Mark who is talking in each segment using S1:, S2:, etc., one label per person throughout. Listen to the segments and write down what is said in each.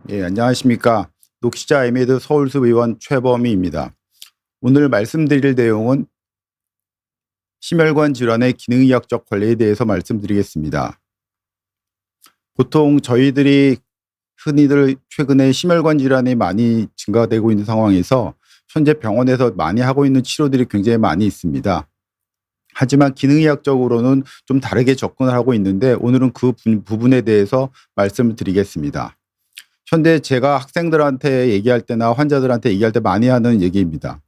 S1: 예, 안녕하십니까. 녹시자 아이메드 서울숲 의원 최범희입니다. 오늘 말씀드릴 내용은 심혈관 질환의 기능의학적 관리에 대해서 말씀드리겠습니다. 보통 저희들이 흔히들 최근에 심혈관 질환이 많이 증가되고 있는 상황에서 현재 병원에서 많이 하고 있는 치료들이 굉장히 많이 있습니다. 하지만 기능의학적으로는 좀 다르게 접근을 하고 있는데 오늘은 그 부분에 대해서 말씀을 드리겠습니다. 현재 제가 학생들한테 얘기할 때나 환자들한테 얘기할 때 많이 하는 얘기입니다.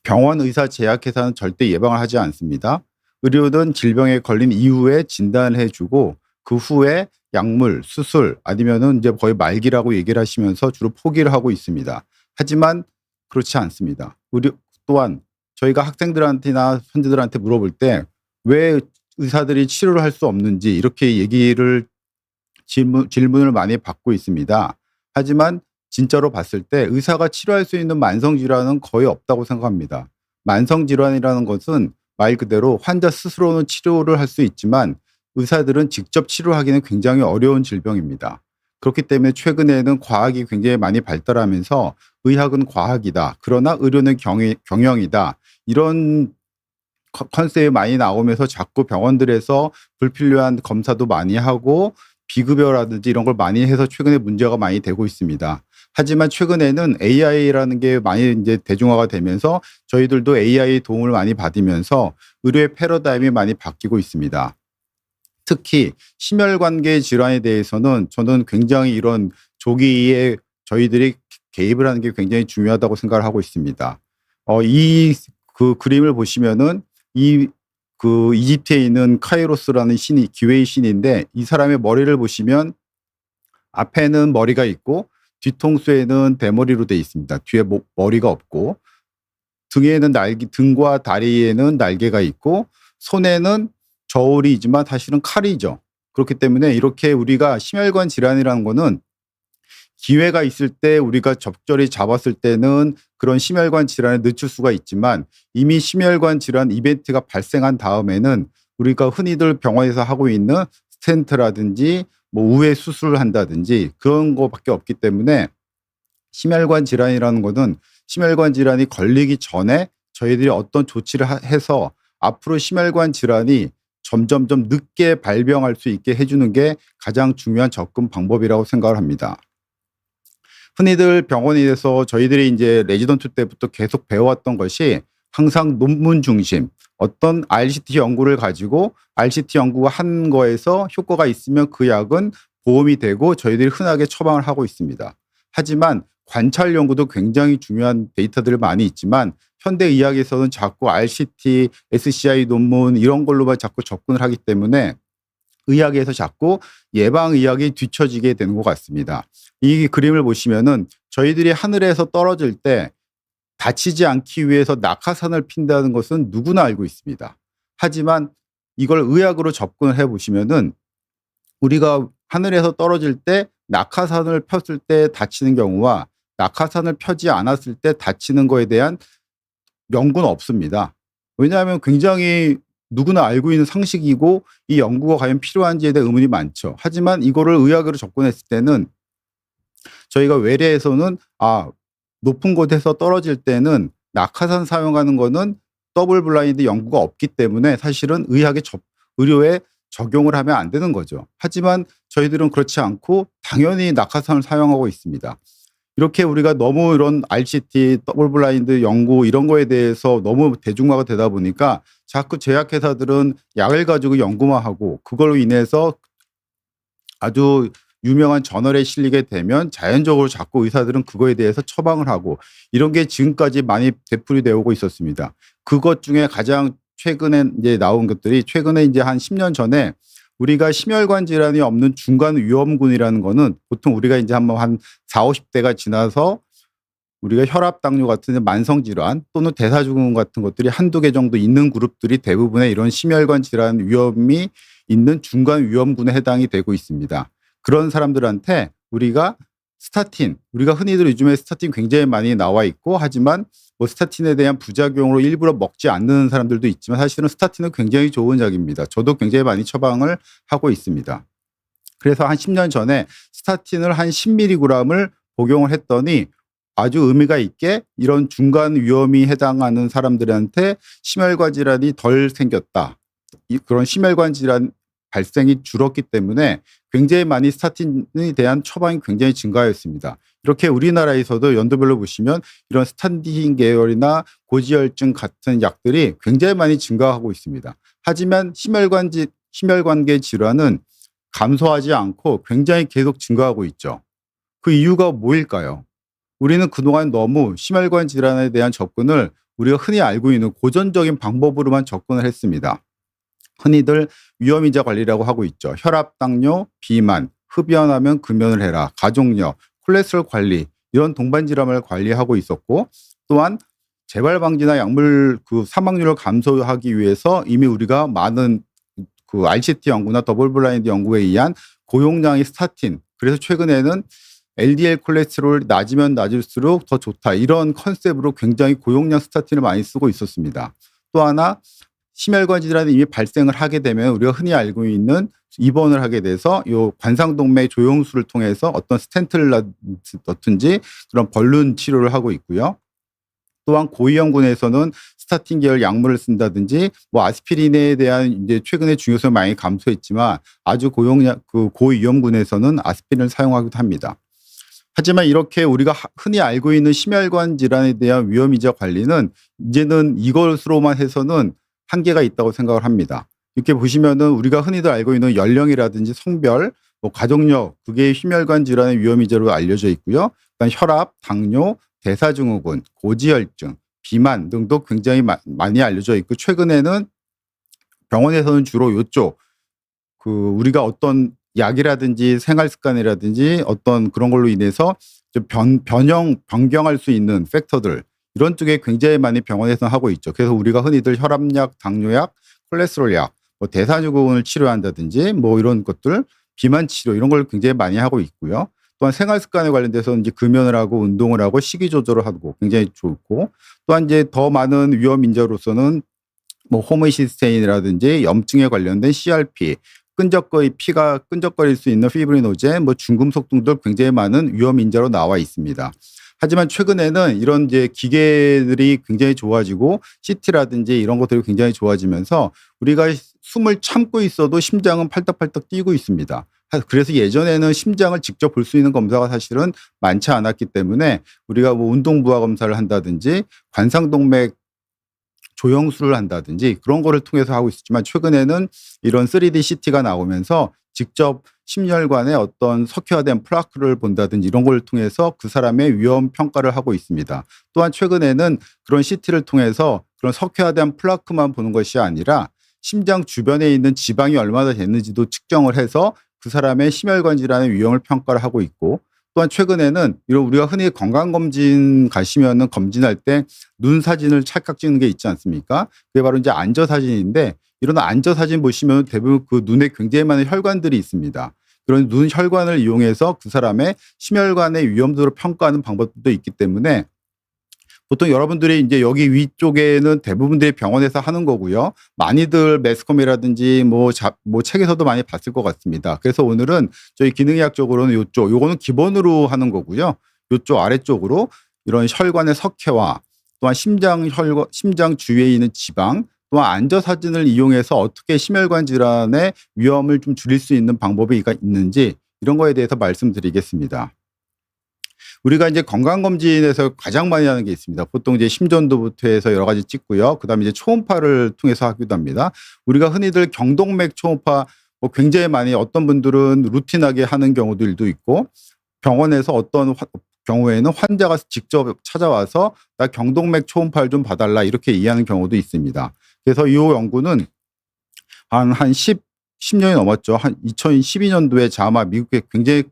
S1: 병원 의사 제약회사는 절대 예방을 하지 않습니다. 의료는 질병에 걸린 이후에 진단을 해주고 그 후에 약물, 수술 아니면은 이제 거의 말기라고 얘기를 하시면서 주로 포기를 하고 있습니다. 하지만 그렇지 않습니다. 의료 또한 저희가 학생들한테나 환자들한테 물어볼 때 왜 의사들이 치료를 할 수 없는지 이렇게 얘기를 질문을 많이 받고 있습니다. 하지만 진짜로 봤을 때 의사가 치료할 수 있는 만성 질환은 거의 없다고 생각합니다. 만성 질환이라는 것은 말 그대로 환자 스스로는 치료를 할 수 있지만 의사들은 직접 치료하기는 굉장히 어려운 질병입니다. 그렇기 때문에 최근에는 과학이 굉장히 많이 발달하면서 의학은 과학이다. 그러나 의료는 경영이다. 이런 컨셉이 많이 나오면서 자꾸 병원들에서 불필요한 검사도 많이 하고 비급여라든지 이런 걸 많이 해서 최근에 문제가 많이 되고 있습니다. 하지만 최근에는 AI라는 게 많이 이제 대중화가 되면서 저희들도 AI 도움을 많이 받으면서 의료의 패러다임이 많이 바뀌고 있습니다. 특히 심혈관계 질환에 대해서는 저는 굉장히 이런 조기에 저희들이 개입을 하는 게 굉장히 중요하다고 생각을 하고 있습니다. 이 그 그림을 보시면은 그 이집트에 있는 카이로스라는 신이 기회의 신인데 이 사람의 머리를 보시면 앞에는 머리가 있고 뒤통수에는 대머리로 되어 있습니다. 뒤에 머리가 없고 등에는 등과 다리에는 날개가 있고 손에는 저울이지만 사실은 칼이죠. 그렇기 때문에 이렇게 우리가 심혈관 질환이라는 거는 기회가 있을 때 우리가 적절히 잡았을 때는 그런 심혈관 질환에 늦출 수가 있지만 이미 심혈관 질환 이벤트가 발생한 다음에는 우리가 흔히들 병원에서 하고 있는 스텐트라든지 뭐 우회 수술을 한다든지 그런 거밖에 없기 때문에 심혈관 질환이라는 거는 심혈관 질환이 걸리기 전에 저희들이 어떤 조치를 해서 앞으로 심혈관 질환이 점점점 늦게 발병할 수 있게 해주는 게 가장 중요한 접근 방법이라고 생각을 합니다. 흔히들 병원에서 저희들이 이제 레지던트 때부터 계속 배워왔던 것이 항상 논문 중심 어떤 RCT 연구를 가지고 RCT 연구가 한 거에서 효과가 있으면 그 약은 보험이 되고 저희들이 흔하게 처방을 하고 있습니다. 하지만 관찰 연구도 굉장히 중요한 데이터들이 많이 있지만 현대 의학에서는 자꾸 RCT, SCI 논문 이런 걸로만 자꾸 접근을 하기 때문에 의학에서 자꾸 예방의학이 뒤처지게 되는 것 같습니다. 이 그림을 보시면은 저희들이 하늘에서 떨어질 때 다치지 않기 위해서 낙하산을 핀다는 것은 누구나 알고 있습니다. 하지만 이걸 의학으로 접근을 해 보시면은 우리가 하늘에서 떨어질 때 낙하산을 폈을 때 다치는 경우와 낙하산을 펴지 않았을 때 다치는 거에 대한 연구는 없습니다. 왜냐하면 굉장히 누구나 알고 있는 상식이고 이 연구가 과연 필요한지에 대한 의문이 많죠. 하지만 이거를 의학으로 접근했을 때는 저희가 외래에서는 높은 곳에서 떨어질 때는 낙하산 사용하는 거는 더블 블라인드 연구가 없기 때문에 사실은 의료에 적용을 하면 안 되는 거죠. 하지만 저희들은 그렇지 않고 당연히 낙하산을 사용하고 있습니다. 이렇게 우리가 너무 이런 RCT, 더블 블라인드 연구 이런 거에 대해서 너무 대중화가 되다 보니까 자꾸 제약회사들은 약을 가지고 연구만 하고 그걸로 인해서 아주 유명한 저널에 실리게 되면 자연적으로 자꾸 의사들은 그거에 대해서 처방을 하고 이런 게 지금까지 많이 되풀이되어 오고 있었습니다. 그것 중에 가장 최근에 이제 나온 것들이 최근에 이제 한 10년 전에 우리가 심혈관 질환이 없는 중간 위험군이라는 거는 보통 우리가 이제 한번 한 40, 50대가 지나서 우리가 혈압, 당뇨 같은 만성 질환 또는 대사증후군 같은 것들이 한두 개 정도 있는 그룹들이 대부분의 이런 심혈관 질환 위험이 있는 중간 위험군에 해당이 되고 있습니다. 그런 사람들한테 우리가 스타틴, 우리가 흔히들 요즘에 스타틴 굉장히 많이 나와 있고 하지만 뭐 스타틴에 대한 부작용으로 일부러 먹지 않는 사람들도 있지만 사실은 스타틴은 굉장히 좋은 약입니다. 저도 굉장히 많이 처방을 하고 있습니다. 그래서 한 10년 전에 스타틴을 한 10mg을 복용을 했더니 아주 의미가 있게 이런 중간 위험이 해당하는 사람들한테 심혈관 질환이 덜 생겼다. 그런 심혈관 질환 발생이 줄었기 때문에 굉장히 많이 스타틴에 대한 처방이 굉장히 증가했습니다. 이렇게 우리나라에서도 연도별로 보시면 이런 스타틴 계열이나 고지혈증 같은 약들이 굉장히 많이 증가하고 있습니다. 하지만 심혈관계 질환은 감소하지 않고 굉장히 계속 증가하고 있죠. 그 이유가 뭐일까요? 우리는 그동안 너무 심혈관 질환에 대한 접근을 우리가 흔히 알고 있는 고전적인 방법으로만 접근을 했습니다. 흔히들 위험인자 관리라고 하고 있죠. 혈압, 당뇨, 비만, 흡연하면 금연을 해라, 가족력, 콜레스테롤 관리, 이런 동반 질환을 관리하고 있었고, 또한 재발 방지나 약물 사망률을 감소하기 위해서 이미 우리가 많은 RCT 연구나 더블 블라인드 연구에 의한 고용량의 스타틴, 그래서 최근에는 LDL 콜레스테롤이 낮으면 낮을수록 더 좋다, 이런 컨셉으로 굉장히 고용량 스타틴을 많이 쓰고 있었습니다. 또 하나, 심혈관 질환이 이미 발생을 하게 되면 우리가 흔히 알고 있는 입원을 하게 돼서 요 관상동맥 조영술을 통해서 어떤 스텐트를 넣든지 그런 벌룬 치료를 하고 있고요. 또한 고위험군에서는 스타틴 계열 약물을 쓴다든지 뭐 아스피린에 대한 이제 최근에 중요성이 많이 감소했지만 아주 고위험군에서는 아스피린을 사용하기도 합니다. 하지만 이렇게 우리가 흔히 알고 있는 심혈관 질환에 대한 위험이자 관리는 이제는 이것으로만 해서는 한계가 있다고 생각을 합니다. 이렇게 보시면은 우리가 흔히들 알고 있는 연령이라든지 성별, 뭐 가족력, 그게 심혈관 질환의 위험이자로 알려져 있고요. 그다음 혈압, 당뇨, 대사증후군, 고지혈증, 비만 등도 굉장히 많이 알려져 있고, 최근에는 병원에서는 주로 이쪽 우리가 어떤 약이라든지 생활 습관이라든지 어떤 그런 걸로 인해서 변경할 수 있는 팩터들, 이런 쪽에 굉장히 많이 병원에서 하고 있죠. 그래서 우리가 흔히들 혈압약, 당뇨약, 콜레스테롤약, 뭐 대사증후군을 치료한다든지 뭐 이런 것들, 비만 치료, 이런 걸 굉장히 많이 하고 있고요. 또한 생활 습관에 관련돼서 이제 금연을 하고 운동을 하고 식이 조절을 하고 굉장히 좋고, 또한 이제 더 많은 위험 인자로서는 뭐 호모시스테인이라든지 염증에 관련된 CRP, 피가 끈적거릴 수 있는 피브리노젠, 뭐 중금속 등도 굉장히 많은 위험 인자로 나와 있습니다. 하지만 최근에는 이런 이제 기계들이 굉장히 좋아지고 CT라든지 이런 것들이 굉장히 좋아지면서 우리가 숨을 참고 있어도 심장은 팔딱팔딱 뛰고 있습니다. 그래서 예전에는 심장을 직접 볼 수 있는 검사가 사실은 많지 않았기 때문에 우리가 뭐 운동부하 검사를 한다든지 관상동맥 조영술을 한다든지 그런 거를 통해서 하고 있었지만, 최근에는 이런 3D CT가 나오면서 직접 심혈관에 어떤 석회화된 플라크를 본다든지 이런 걸 통해서 그 사람의 위험 평가를 하고 있습니다. 또한 최근에는 그런 CT를 통해서 그런 석회화된 플라크만 보는 것이 아니라 심장 주변에 있는 지방이 얼마나 됐는지도 측정을 해서 그 사람의 심혈관 질환의 위험을 평가를 하고 있고, 또한 최근에는 이런 우리가 흔히 건강검진 가시면은 검진할 때 눈 사진을 찰칵 찍는 게 있지 않습니까? 그게 바로 이제 안저 사진인데, 이런 안저 사진 보시면 대부분 그 눈에 굉장히 많은 혈관들이 있습니다. 그런 눈 혈관을 이용해서 그 사람의 심혈관의 위험도를 평가하는 방법도 있기 때문에 보통 여러분들이 이제 여기 위쪽에는 대부분들이 병원에서 하는 거고요. 많이들 매스컴이라든지 뭐 책에서도 많이 봤을 것 같습니다. 그래서 오늘은 저희 기능의학적으로는 요거는 기본으로 하는 거고요. 요쪽 아래쪽으로 이런 혈관의 석회화, 또한 심장 주위에 있는 지방, 또한 안저 사진을 이용해서 어떻게 심혈관 질환의 위험을 좀 줄일 수 있는 방법이 있는지, 이런 거에 대해서 말씀드리겠습니다. 우리가 이제 건강검진에서 가장 많이 하는 게 있습니다. 보통 이제 심전도부터 해서 여러 가지 찍고요. 그 다음에 이제 초음파를 통해서 하기도 합니다. 우리가 흔히들 경동맥 초음파 뭐 굉장히 많이, 어떤 분들은 루틴하게 하는 경우들도 있고, 병원에서 어떤 경우에는 환자가 직접 찾아와서 나 경동맥 초음파를 좀 봐달라 이렇게 이해하는 경우도 있습니다. 그래서 이 연구는 한 10년이 넘었죠. 한 2012년도에 자마 미국의 굉장히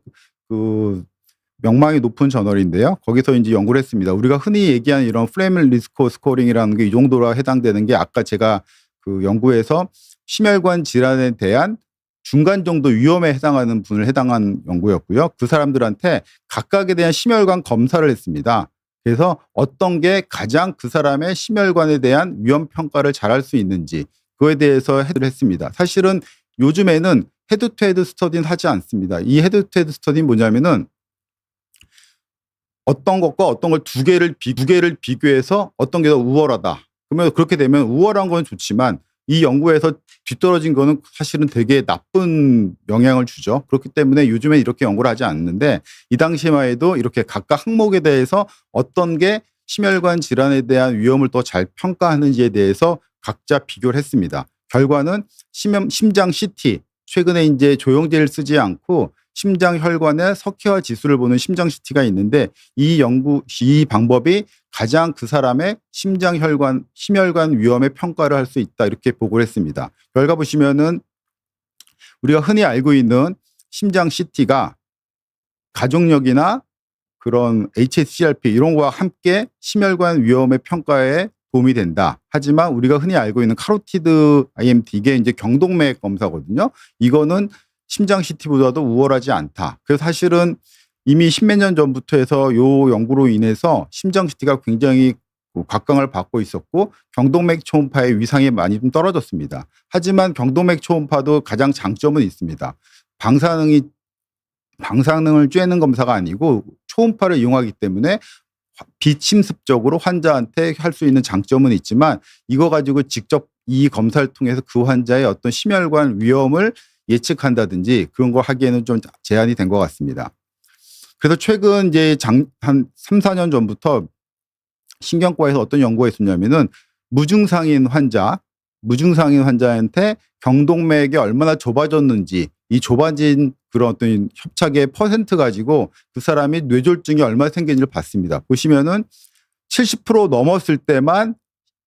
S1: 명망이 높은 저널인데요. 거기서 이제 연구를 했습니다. 우리가 흔히 얘기하는 이런 프레임 리스크 스코어링이라는 게 이 정도로 해당되는 게, 아까 제가 그 연구에서 심혈관 질환에 대한 중간 정도 위험에 해당하는 분을 해당한 연구였고요. 그 사람들한테 각각에 대한 심혈관 검사를 했습니다. 그래서 어떤 게 가장 그 사람의 심혈관에 대한 위험 평가를 잘할 수 있는지 그거에 대해서 했습니다. 사실은 요즘에는 헤드 투 헤드 스터디는 하지 않습니다. 이 헤드 투 헤드 스터디는 뭐냐면은 어떤 것과 어떤 걸 두 개를 비교해서 어떤 게 더 우월하다. 그러면 그렇게 되면 우월한 건 좋지만 이 연구에서 뒤떨어진 거는 사실은 되게 나쁜 영향을 주죠. 그렇기 때문에 요즘에 이렇게 연구를 하지 않는데 이 당시만 해도 이렇게 각각 항목에 대해서 어떤 게 심혈관 질환에 대한 위험을 더 잘 평가하는지에 대해서 각자 비교를 했습니다. 결과는 심장 CT, 최근에 이제 조영제를 쓰지 않고 심장 혈관의 석회화 지수를 보는 심장 CT가 있는데 이 방법이 가장 그 사람의 심혈관 위험의 평가를 할 수 있다 이렇게 보고를 했습니다. 결과 보시면은 우리가 흔히 알고 있는 심장 CT가 가족력이나 그런 HSCRP 이런 거와 함께 심혈관 위험의 평가에 도움이 된다. 하지만 우리가 흔히 알고 있는 카로티드 IMT 이게 이제 경동맥 검사거든요. 이거는 심장 CT보다도 우월하지 않다. 그래서 사실은 이미 십몇 년 전부터 해서 요 연구로 인해서 심장 CT가 굉장히 각광을 받고 있었고 경동맥 초음파의 위상이 많이 좀 떨어졌습니다. 하지만 경동맥 초음파도 가장 장점은 있습니다. 방사능을 쬐는 검사가 아니고 초음파를 이용하기 때문에 비침습적으로 환자한테 할 수 있는 장점은 있지만 이거 가지고 직접 이 검사를 통해서 그 환자의 어떤 심혈관 위험을 예측한다든지 그런 걸 하기에는 좀 제한이 된 것 같습니다. 그래서 최근 이제 한 3, 4년 전부터 신경과에서 어떤 연구가 있었냐면은 무증상인 환자한테 경동맥이 얼마나 좁아졌는지 이 좁아진 그런 어떤 협착의 퍼센트 가지고 그 사람이 뇌졸중이 얼마나 생기는지를 봤습니다. 보시면은 70% 넘었을 때만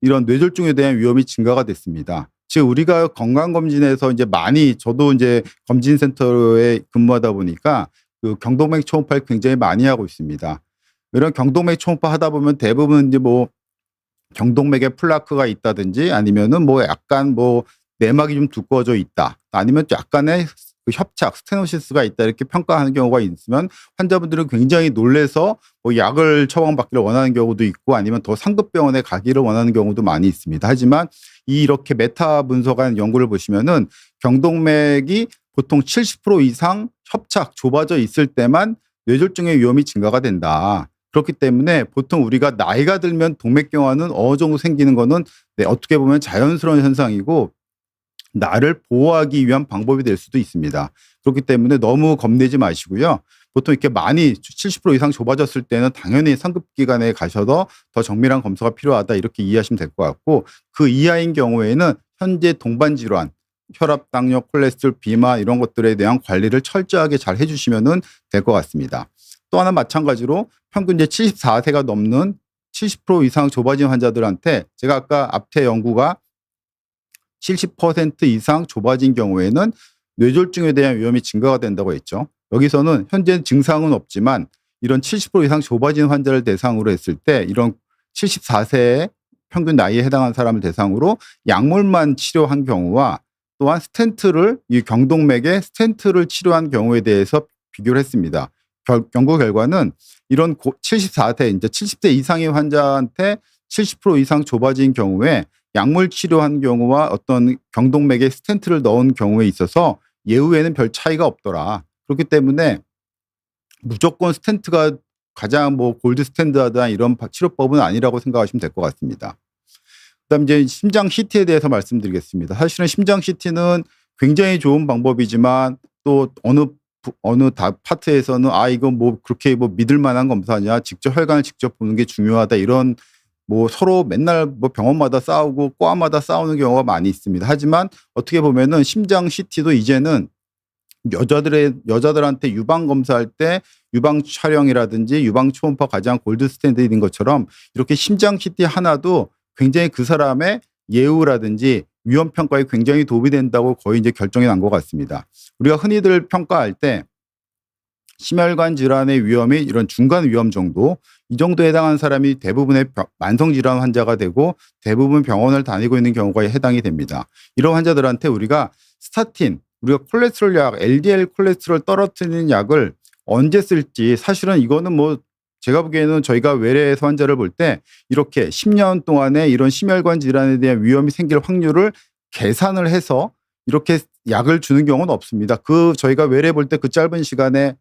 S1: 이런 뇌졸중에 대한 위험이 증가가 됐습니다. 즉 우리가 건강검진에서 이제 많이 저도 이제 검진센터에 근무하다 보니까 그 경동맥 초음파를 굉장히 많이 하고 있습니다. 이런 경동맥 초음파 하다 보면 대부분 이제 뭐 경동맥에 플라크가 있다든지 아니면은 뭐 약간 뭐 내막이 좀 두꺼워져 있다. 아니면 약간의 그 협착, 스테노시스가 있다 이렇게 평가하는 경우가 있으면 환자분들은 굉장히 놀래서 뭐 약을 처방받기를 원하는 경우도 있고 아니면 더 상급 병원에 가기를 원하는 경우도 많이 있습니다. 하지만 이렇게 메타 분석한 연구를 보시면은 경동맥이 보통 70% 이상 협착, 좁아져 있을 때만 뇌졸중의 위험이 증가가 된다. 그렇기 때문에 보통 우리가 나이가 들면 동맥경화는 어느 정도 생기는 거는 어떻게 보면 자연스러운 현상이고 나를 보호하기 위한 방법이 될 수도 있습니다. 그렇기 때문에 너무 겁내지 마시고요. 보통 이렇게 많이 70% 이상 좁아졌을 때는 당연히 상급기관에 가셔서 더 정밀한 검사가 필요하다 이렇게 이해하시면 될 것 같고 그 이하인 경우에는 현재 동반 질환, 혈압, 당뇨, 콜레스테롤, 비만 이런 것들에 대한 관리를 철저하게 잘 해주시면 될 것 같습니다. 또 하나 마찬가지로 평균 이제 74세가 넘는 70% 이상 좁아진 환자들한테 제가 아까 앞에 연구가 70% 이상 좁아진 경우에는 뇌졸중에 대한 위험이 증가가 된다고 했죠. 여기서는 현재 증상은 없지만 이런 70% 이상 좁아진 환자를 대상으로 했을 때 이런 74세의 평균 나이에 해당하는 사람을 대상으로 약물만 치료한 경우와 또한 이 경동맥에 스텐트를 치료한 경우에 대해서 비교를 했습니다. 연구 결과는 이런 74세, 이제 70세 이상의 환자한테 70% 이상 좁아진 경우에 약물 치료한 경우와 어떤 경동맥에 스텐트를 넣은 경우에 있어서 예후에는 별 차이가 없더라. 그렇기 때문에 무조건 스텐트가 가장 뭐 골드 스탠다드한 이런 치료법은 아니라고 생각하시면 될 것 같습니다. 그다음 이제 심장 CT에 대해서 말씀드리겠습니다. 사실은 심장 CT는 굉장히 좋은 방법이지만 또 어느 파트에서는 이거 뭐 그렇게 뭐 믿을 만한 검사냐, 직접 혈관을 직접 보는 게 중요하다 이런 뭐 서로 맨날 뭐 병원마다 싸우고 과마다 싸우는 경우가 많이 있습니다. 하지만 어떻게 보면은 심장 CT도 이제는 여자들한테 유방 검사할 때 유방 촬영이라든지 유방 초음파 가장 골드 스탠드인 것처럼 이렇게 심장 CT 하나도 굉장히 그 사람의 예후라든지 위험 평가에 굉장히 도움이 된다고 거의 이제 결정이 난 것 같습니다. 우리가 흔히들 평가할 때 심혈관 질환의 위험이 이런 중간 위험 정도 이 정도에 해당하는 사람이 대부분의 만성 질환 환자가 되고 대부분 병원을 다니고 있는 경우가 해당이 됩니다. 이런 환자들한테 우리가 스타틴, 우리가 콜레스테롤 약, LDL 콜레스테롤 떨어뜨리는 약을 언제 쓸지 사실은 이거는 뭐 제가 보기에는 저희가 외래에서 환자를 볼 때 이렇게 10년 동안에 이런 심혈관 질환에 대한 위험이 생길 확률을 계산을 해서 이렇게 약을 주는 경우는 없습니다. 저희가 외래 볼 때 그 짧은 시간에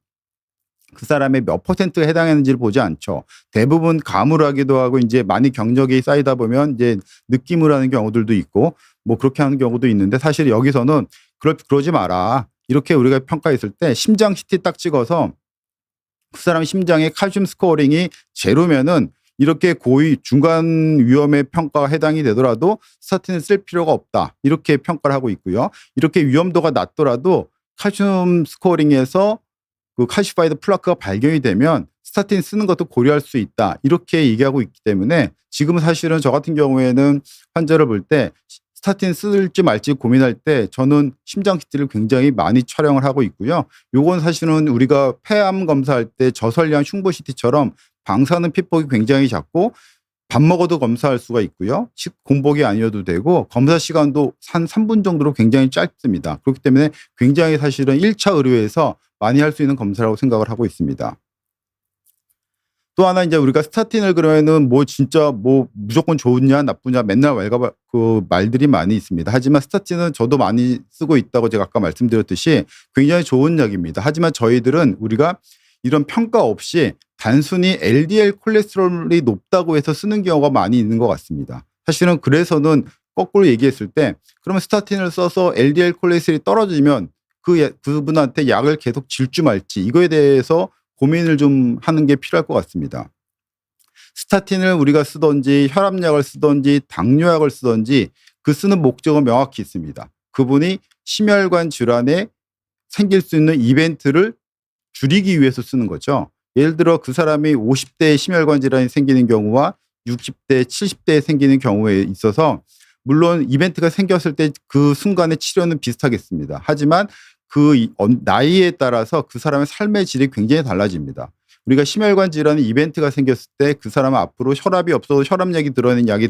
S1: 그 사람의 몇 퍼센트에 해당했는지를 보지 않죠. 대부분 감으로 하기도 하고 이제 많이 경력이 쌓이다 보면 이제 느낌으로 하는 경우들도 있고 뭐 그렇게 하는 경우도 있는데 사실 여기서는 그러지 마라. 이렇게 우리가 평가했을 때 심장 CT 딱 찍어서 그 사람 심장의 칼슘 스코어링이 제로면은 이렇게 고위 중간 위험의 평가가 해당이 되더라도 스타틴을 쓸 필요가 없다. 이렇게 평가를 하고 있고요. 이렇게 위험도가 낮더라도 칼슘 스코어링에서 그 칼시파이드 플라크가 발견이 되면 스타틴 쓰는 것도 고려할 수 있다. 이렇게 얘기하고 있기 때문에 지금 사실은 저 같은 경우에는 환자를 볼 때 스타틴 쓸지 말지 고민할 때 저는 심장 CT를 굉장히 많이 촬영을 하고 있고요. 요건 사실은 우리가 폐암 검사할 때 저설량 흉부 CT처럼 방사능 피폭이 굉장히 작고 밥 먹어도 검사할 수가 있고요. 공복이 아니어도 되고 검사 시간도 한 3분 정도로 굉장히 짧습니다. 그렇기 때문에 굉장히 사실은 1차 의료에서 많이 할 수 있는 검사라고 생각을 하고 있습니다. 또 하나 이제 우리가 스타틴을 그러면은 뭐 진짜 뭐 무조건 좋으냐 나쁘냐 맨날 그 말들이 많이 있습니다. 하지만 스타틴은 저도 많이 쓰고 있다고 제가 아까 말씀드렸듯이 굉장히 좋은 약입니다. 하지만 저희들은 우리가 이런 평가 없이 단순히 LDL 콜레스테롤이 높다고 해서 쓰는 경우가 많이 있는 것 같습니다. 사실은 그래서는 거꾸로 얘기했을 때 그러면 스타틴을 써서 LDL 콜레스테롤이 떨어지면 그분한테 약을 계속 질주 말지 이거에 대해서 고민을 좀 하는 게 필요할 것 같습니다. 스타틴을 우리가 쓰든지 혈압약을 쓰든지 당뇨약을 쓰든지 그 쓰는 목적은 명확히 있습니다. 그분이 심혈관 질환에 생길 수 있는 이벤트를 줄이기 위해서 쓰는 거죠. 예를 들어 그 사람이 50대에 심혈관 질환이 생기는 경우와 60대, 70대에 생기는 경우에 있어서 물론 이벤트가 생겼을 때 그 순간의 치료는 비슷하겠습니다. 하지만 그 나이에 따라서 그 사람의 삶의 질이 굉장히 달라집니다. 우리가 심혈관 질환의 이벤트가 생겼을 때 그 사람은 앞으로 혈압이 없어도 혈압약이 들어있는 약이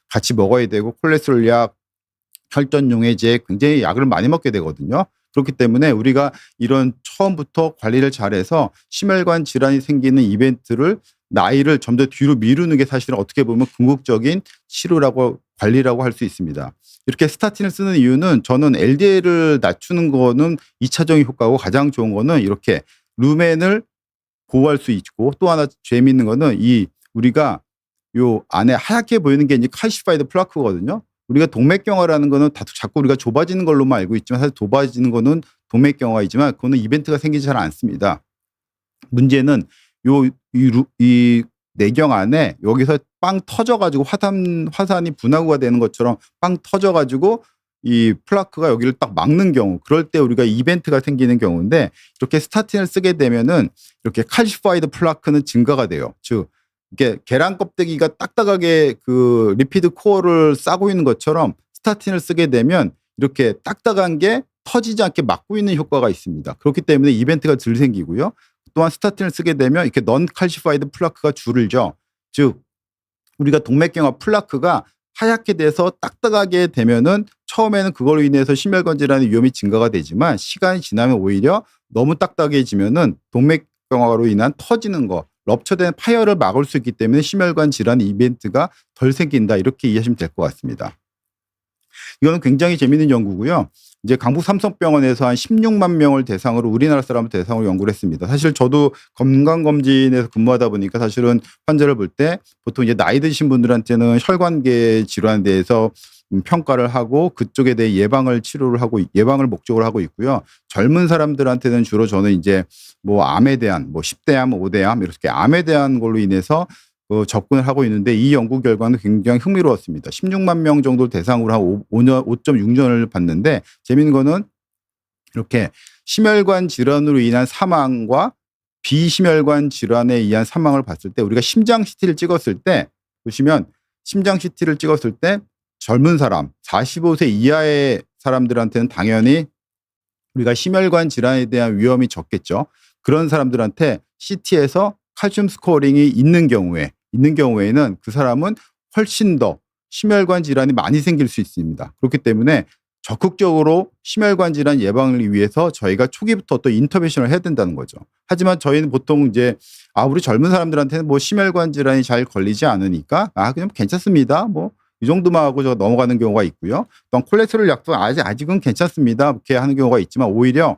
S1: 같이 먹어야 되고 콜레스테롤 약, 혈전용해제 굉장히 약을 많이 먹게 되거든요. 그렇기 때문에 우리가 이런 처음부터 관리를 잘해서 심혈관 질환이 생기는 이벤트를 나이를 좀 더 뒤로 미루는 게 사실은 어떻게 보면 궁극적인 치료라고 관리라고 할 수 있습니다. 이렇게 스타틴을 쓰는 이유는 저는 LDL을 낮추는 거는 2차적인 효과고 가장 좋은 거는 이렇게 루멘을 보호할 수 있고 또 하나 재미있는 거는 우리가 요 안에 하얗게 보이는 게 이제 칼시파이드 플라크거든요. 우리가 동맥경화라는 거는 자꾸 우리가 좁아지는 걸로만 알고 있지만 사실 좁아지는 거는 동맥경화이지만 그거는 이벤트가 생기지 잘 않습니다. 문제는 이 내경 안에 여기서 빵 터져가지고 화산이 분화구가 되는 것처럼 빵 터져가지고 이 플라크가 여기를 딱 막는 경우 그럴 때 우리가 이벤트가 생기는 경우인데 이렇게 스타틴을 쓰게 되면은 이렇게 칼시파이드 플라크는 증가가 돼요. 즉 이게 계란 껍데기가 딱딱하게 그 리피드 코어를 싸고 있는 것처럼 스타틴을 쓰게 되면 이렇게 딱딱한 게 터지지 않게 막고 있는 효과가 있습니다. 그렇기 때문에 이벤트가 덜 생기고요. 또한 스타틴을 쓰게 되면 이렇게 넌 칼시파이드 플라크가 줄죠. 즉 우리가 동맥경화 플라크가 하얗게 돼서 딱딱하게 되면은 처음에는 그걸로 인해서 심혈관 질환의 위험이 증가가 되지만 시간이 지나면 오히려 너무 딱딱해지면은 동맥경화로 인한 터지는 거 럽처된 파열을 막을 수 있기 때문에 심혈관 질환 이벤트가 덜 생긴다 이렇게 이해하시면 될 것 같습니다. 이거는 굉장히 재미있는 연구고요. 이제 강북 삼성병원에서 한 16만 명을 대상으로 우리나라 사람을 대상으로 연구를 했습니다. 사실 저도 건강검진에서 근무하다 보니까 사실은 환자를 볼 때 보통 이제 나이 드신 분들한테는 혈관계 질환에 대해서 평가를 하고 그쪽에 대해 예방을 목적으로 하고 있고요. 젊은 사람들한테는 주로 저는 이제 뭐 암에 대한 뭐 10대암, 5대암 이렇게 암에 대한 걸로 인해서 접근을 하고 있는데 이 연구 결과는 굉장히 흥미로웠습니다. 16만 명 정도를 대상으로 한 5.6년을 봤는데 재미있는 거는 이렇게 심혈관 질환으로 인한 사망과 비심혈관 질환에 의한 사망을 봤을 때 우리가 심장 CT를 찍었을 때 보시면 심장 CT를 찍었을 때 젊은 사람 45세 이하의 사람들한테는 당연히 우리가 심혈관 질환에 대한 위험이 적겠죠. 그런 사람들한테 CT에서 칼슘 스코어링이 있는 경우에는 그 사람은 훨씬 더 심혈관 질환이 많이 생길 수 있습니다. 그렇기 때문에 적극적으로 심혈관 질환 예방을 위해서 저희가 초기부터 또 인터벤션을 해야 된다는 거죠. 하지만 저희는 보통 이제 우리 젊은 사람들한테는 뭐 심혈관 질환이 잘 걸리지 않으니까 그냥 괜찮습니다. 뭐 이 정도만 하고 저 넘어가는 경우가 있고요. 또한 콜레스테롤 약도 아직은 괜찮습니다. 이렇게 하는 경우가 있지만 오히려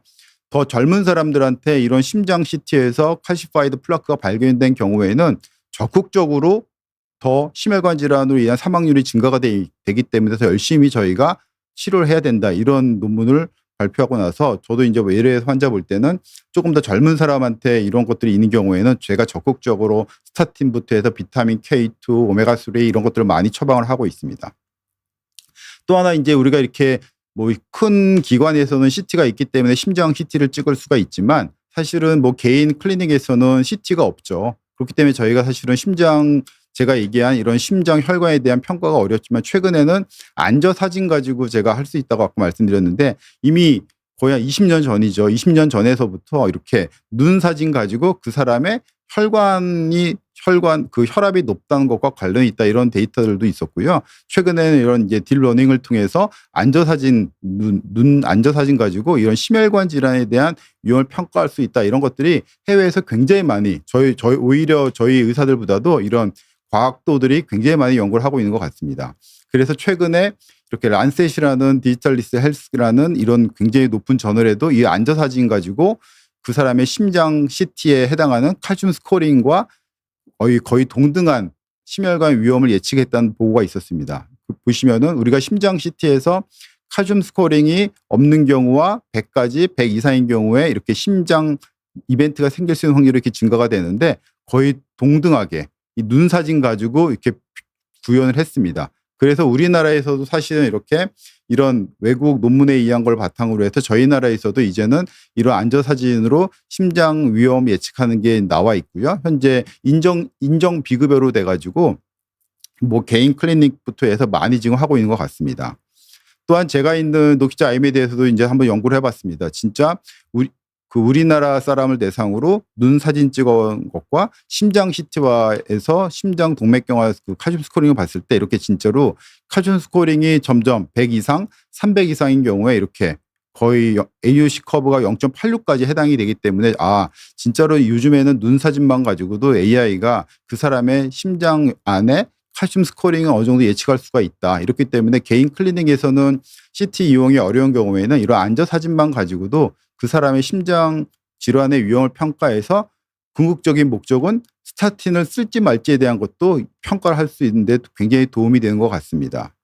S1: 더 젊은 사람들한테 이런 심장 CT에서 칼시파이드 플라크가 발견된 경우에는 적극적으로 더 심혈관 질환으로 인한 사망률이 증가가 되기 때문에 더 열심히 저희가 치료를 해야 된다. 이런 논문을 발표하고 나서 저도 이제 외래 환자 볼 때는 조금 더 젊은 사람한테 이런 것들이 있는 경우에는 제가 적극적으로 스타틴부터 해서 비타민 K2, 오메가3 이런 것들을 많이 처방을 하고 있습니다. 또 하나 이제 우리가 이렇게 뭐 큰 기관에서는 CT가 있기 때문에 심장 CT를 찍을 수가 있지만 사실은 뭐 개인 클리닉에서는 CT가 없죠. 그렇기 때문에 저희가 사실은 제가 얘기한 이런 심장 혈관에 대한 평가가 어렵지만 최근에는 안저 사진 가지고 제가 할 수 있다고 아까 말씀드렸는데 이미 거의 한 20년 전이죠. 20년 전에서부터 이렇게 눈 사진 가지고 그 사람의 혈압이 높다는 것과 관련이 있다 이런 데이터들도 있었고요. 최근에는 이런 이제 딥러닝을 통해서 눈 안저 사진 가지고 이런 심혈관 질환에 대한 위험을 평가할 수 있다 이런 것들이 해외에서 굉장히 많이 오히려 저희 의사들보다도 이런 과학도들이 굉장히 많이 연구를 하고 있는 것 같습니다. 그래서 최근에 이렇게 란셋이라는 디지털리스 헬스라는 이런 굉장히 높은 저널에도 이 안저 사진 가지고 그 사람의 심장 CT에 해당하는 칼슘 스코링과 거의 동등한 심혈관 위험을 예측했다는 보고가 있었습니다. 보시면은 우리가 심장 CT에서 칼슘 스코링이 없는 경우와 100까지 100 이상인 경우에 이렇게 심장 이벤트가 생길 수 있는 확률이 이렇게 증가가 되는데 거의 동등하게 이 눈 사진 가지고 이렇게 구현을 했습니다. 그래서 우리나라에서도 사실은 이렇게 이런 외국 논문에 의한 걸 바탕으로 해서 저희 나라에서도 이제는 이런 안저 사진으로 심장 위험 예측하는 게 나와 있고요. 현재 인정 비급여로 돼 가지고 뭐 개인 클리닉부터 해서 많이 지금 하고 있는 것 같습니다. 또한 제가 있는 노키자 IM에 대해서도 이제 한번 연구를 해봤습니다. 진짜 우리나라 사람을 대상으로 눈 사진 찍은 것과 심장 CT와에서 심장 동맥경화 칼슘 스코링을 봤을 때 이렇게 진짜로 칼슘 스코링이 점점 100 이상, 300 이상인 경우에 이렇게 거의 AUC 커브가 0.86까지 해당이 되기 때문에 진짜로 요즘에는 눈 사진만 가지고도 AI가 그 사람의 심장 안에 칼슘 스코링을 어느 정도 예측할 수가 있다. 이렇기 때문에 개인 클리닉에서는 CT 이용이 어려운 경우에는 이런 안저 사진만 가지고도 그 사람의 심장 질환의 위험을 평가해서 궁극적인 목적은 스타틴을 쓸지 말지에 대한 것도 평가를 할 수 있는데 굉장히 도움이 되는 것 같습니다.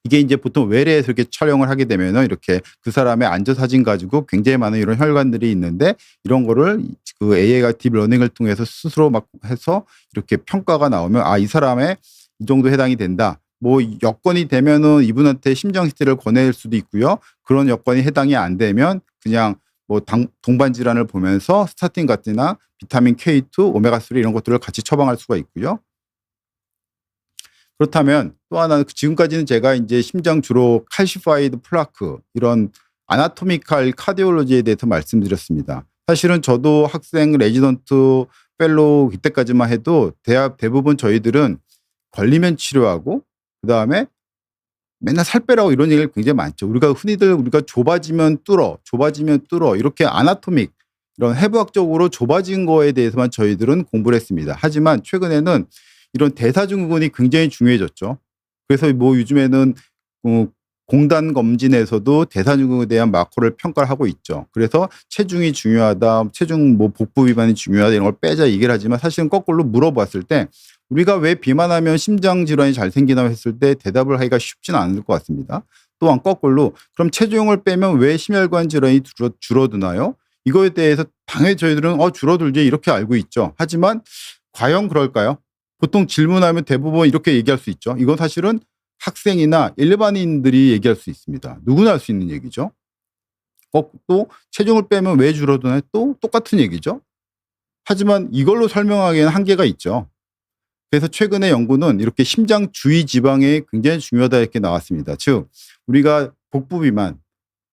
S1: 이게 이제 보통 외래에서 이렇게 촬영을 하게 되면은 이렇게 그 사람의 안저 사진 가지고 굉장히 많은 이런 혈관들이 있는데 이런 거를 그 AI가 딥러닝을 통해서 스스로 막 해서 이렇게 평가가 나오면 이 사람의 이 정도 해당이 된다. 뭐 여건이 되면은 이분한테 심장 CT를 권할 수도 있고요. 그런 여건이 해당이 안 되면 그냥 뭐 동반 질환을 보면서 스타틴 같이나 비타민 K2, 오메가3 이런 것들을 같이 처방할 수가 있고요. 그렇다면 또 하나 지금까지는 제가 이제 심장 주로 칼시파이드 플라크 이런 아나토미칼 카디올로지에 대해서 말씀드렸습니다. 사실은 저도 학생 레지던트 펠로우 이때까지만 해도 대부분 저희들은 걸리면 치료하고 그다음에 맨날 살 빼라고 이런 얘기를 굉장히 많죠. 우리가 좁아지면 뚫어 이렇게 아나토믹 이런 해부학적으로 좁아진 거에 대해서만 저희들은 공부를 했습니다. 하지만 최근에는 이런 대사증후군이 굉장히 중요해졌죠. 그래서 뭐 요즘에는 공단 검진에서도 대사증후군에 대한 마커를 평가를 하고 있죠. 그래서 체중이 중요하다, 체중 뭐 복부 비만이 중요하다 이런 걸 빼자 얘기를 하지만 사실은 거꾸로 물어봤을 때 우리가 왜 비만하면 심장 질환이 잘 생기나 했을 때 대답을 하기가 쉽지는 않을 것 같습니다. 또한 거꾸로 그럼 체중을 빼면 왜 심혈관 질환이 줄어드나요? 이거에 대해서 당연히 저희들은 줄어들지 이렇게 알고 있죠. 하지만 과연 그럴까요? 보통 질문하면 대부분 이렇게 얘기할 수 있죠. 이건 사실은 학생이나 일반인들이 얘기할 수 있습니다. 누구나 할 수 있는 얘기죠. 또 체중을 빼면 왜 줄어드나요? 또 똑같은 얘기죠. 하지만 이걸로 설명하기에는 한계가 있죠. 그래서 최근의 연구는 이렇게 심장 주위 지방이 굉장히 중요하다 이렇게 나왔습니다. 즉 우리가 복부 비만,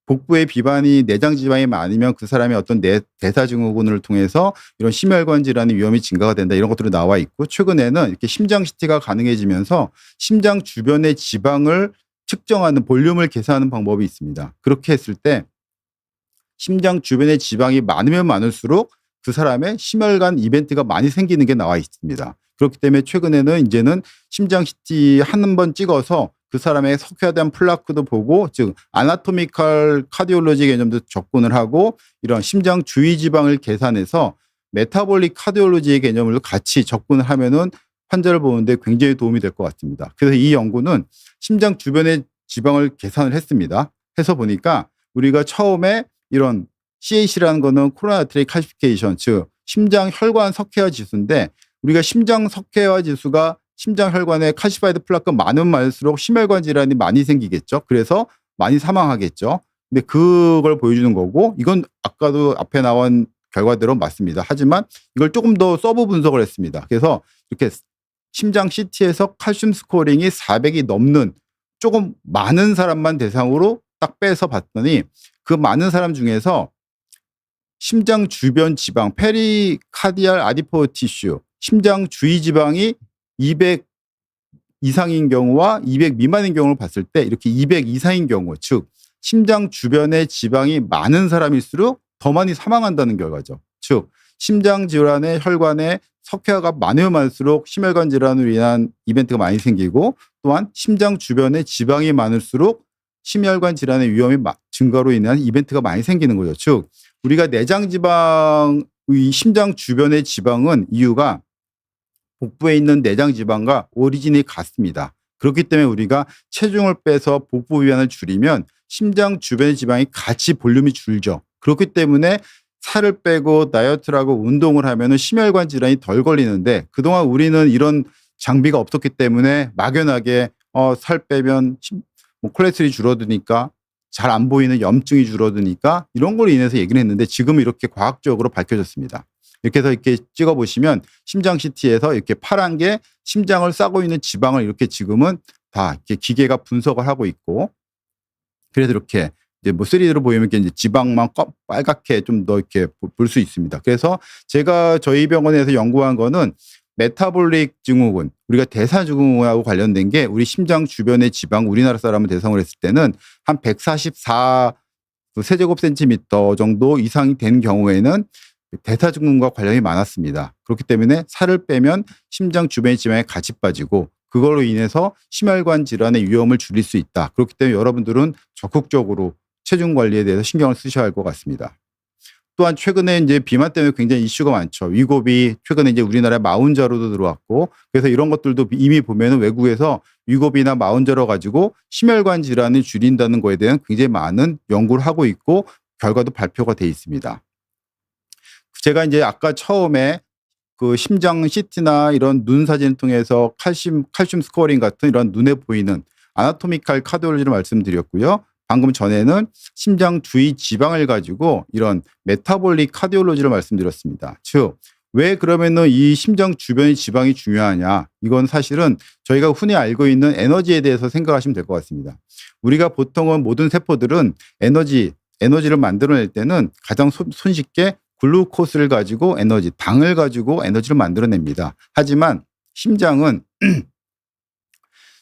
S1: 복부의 비만이 내장 지방이 많으면 그 사람의 어떤 대사증후군을 통해서 이런 심혈관 질환의 위험이 증가가 된다 이런 것들이 나와 있고 최근에는 이렇게 심장 CT가 가능해지면서 심장 주변의 지방을 측정하는 볼륨을 계산하는 방법이 있습니다. 그렇게 했을 때 심장 주변의 지방이 많으면 많을수록 그 사람의 심혈관 이벤트가 많이 생기는 게 나와 있습니다. 그렇기 때문에 최근에는 이제는 심장 CT 한 번 찍어서 그 사람의 석회화된 플라크도 보고, 즉 아나토미컬 카디올로지 개념도 접근을 하고 이런 심장 주위 지방을 계산해서 메타볼릭 카디올로지의 개념을 같이 접근을 하면은 환자를 보는데 굉장히 도움이 될 것 같습니다. 그래서 이 연구는 심장 주변의 지방을 계산을 했습니다. 해서 보니까 우리가 처음에 이런 CAC라는 거는 코로나 아트리 칼시피케이션, 즉 심장 혈관 석회화 지수인데, 우리가 심장 석회화 지수가 심장 혈관에 칼시파이드 플라크가 많으면 많을수록 심혈관 질환이 많이 생기겠죠. 그래서 많이 사망하겠죠. 근데 그걸 보여주는 거고, 이건 아까도 앞에 나온 결과대로 맞습니다. 하지만 이걸 조금 더 서브 분석을 했습니다. 그래서 이렇게 심장 CT에서 칼슘 스코어링이 400이 넘는 조금 많은 사람만 대상으로 딱 빼서 봤더니, 그 많은 사람 중에서 심장 주변 지방, 페리카디알 아디포 티슈, 심장 주위 지방이 200 이상인 경우와 200 미만인 경우를 봤을 때, 이렇게 200 이상인 경우, 즉 심장 주변에 지방이 많은 사람일수록 더 많이 사망한다는 결과죠. 즉 심장 질환의 혈관에 석회화가 많으면 많을수록 심혈관 질환으로 인한 이벤트가 많이 생기고, 또한 심장 주변에 지방이 많을수록 심혈관 질환의 위험이 증가로 인한 이벤트가 많이 생기는 거죠. 즉 우리가 내장 지방의 심장 주변의 지방은 이유가 복부에 있는 내장 지방과 오리진이 같습니다. 그렇기 때문에 우리가 체중을 빼서 복부 위안을 줄이면 심장 주변의 지방이 같이 볼륨이 줄죠. 그렇기 때문에 살을 빼고 다이어트를 하고 운동을 하면 심혈관 질환이 덜 걸리는데, 그동안 우리는 이런 장비가 없었기 때문에 막연하게 살 빼면 콜레스테롤이 줄어드니까, 잘 안 보이는 염증이 줄어드니까, 이런 걸로 인해서 얘기를 했는데, 지금은 이렇게 과학적으로 밝혀졌습니다. 이렇게 해서 이렇게 찍어보시면 심장 CT에서 이렇게 파란 게 심장을 싸고 있는 지방을 이렇게 지금은 다 이렇게 기계가 분석을 하고 있고, 그래서 이렇게 이제 뭐 3D로 보이면 이제 지방만 빨갛게 좀 더 이렇게 볼 수 있습니다. 그래서 제가 저희 병원에서 연구한 거는 메타볼릭 증후군, 우리가 대사증후군하고 관련된 게, 우리 심장 주변의 지방, 우리나라 사람을 대상으로 했을 때는 한 144 세제곱센티미터 정도 이상이 된 경우에는 대사증후군과 관련이 많았습니다. 그렇기 때문에 살을 빼면 심장 주변의 지방이 같이 빠지고, 그걸로 인해서 심혈관 질환의 위험을 줄일 수 있다. 그렇기 때문에 여러분들은 적극적으로 체중 관리에 대해서 신경을 쓰셔야 할 것 같습니다. 또한 최근에 이제 비만 때문에 굉장히 이슈가 많죠. 위고비 최근에 이제 우리나라에 마운자로도 들어왔고, 그래서 이런 것들도 이미 보면은 외국에서 위고비나 마운자로 가지고 심혈관 질환을 줄인다는 거에 대한 굉장히 많은 연구를 하고 있고, 결과도 발표가 돼 있습니다. 제가 이제 아까 처음에 그 심장 CT나 이런 눈 사진을 통해서 칼슘 스코어링 같은 이런 눈에 보이는 아나토미컬 카디올로지를 말씀드렸고요. 방금 전에는 심장 주위 지방을 가지고 이런 메타볼릭 카디올로지를 말씀드렸습니다. 즉, 왜 그러면은 이 심장 주변의 지방이 중요하냐? 이건 사실은 저희가 흔히 알고 있는 에너지에 대해서 생각하시면 될 것 같습니다. 우리가 보통은 모든 세포들은 에너지를 만들어낼 때는 가장 손쉽게 글루코스를 가지고 당을 가지고 에너지를 만들어냅니다. 하지만 심장은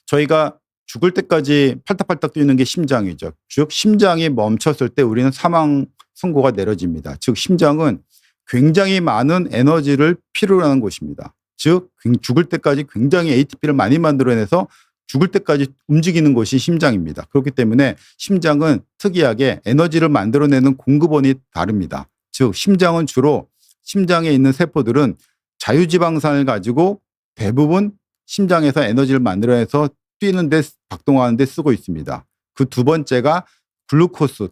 S1: 저희가 죽을 때까지 팔딱팔딱 뛰는 게 심장이죠. 즉 심장이 멈췄을 때 우리는 사망 선고가 내려집니다. 즉 심장은 굉장히 많은 에너지를 필요로 하는 곳입니다. 즉 죽을 때까지 굉장히 ATP를 많이 만들어내서 죽을 때까지 움직이는 곳이 심장입니다. 그렇기 때문에 심장은 특이하게 에너지를 만들어내는 공급원이 다릅니다. 즉 심장은 주로, 심장에 있는 세포들은 자유지방산을 가지고 대부분 심장에서 에너지를 만들어내서 뛰는데, 박동하는 데 쓰고 있습니다. 그 두 번째가 글루코스,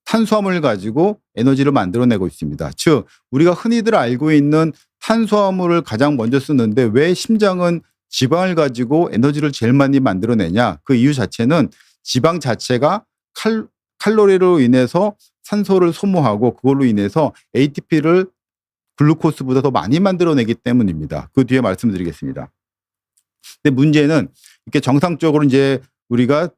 S1: 탄수화물을 가지고 에너지를 만들어내고 있습니다. 즉 우리가 흔히들 알고 있는 탄수화물을 가장 먼저 쓰는데 왜 심장은 지방을 가지고 에너지를 제일 많이 만들어내냐? 그 이유 자체는 지방 자체가 칼로리로 인해서 산소를 소모하고, 그걸로 인해서 ATP를 글루코스보다 더 많이 만들어내기 때문입니다. 그 뒤에 말씀드리겠습니다. 근데 문제는 이렇게 정상적으로 이제 우리가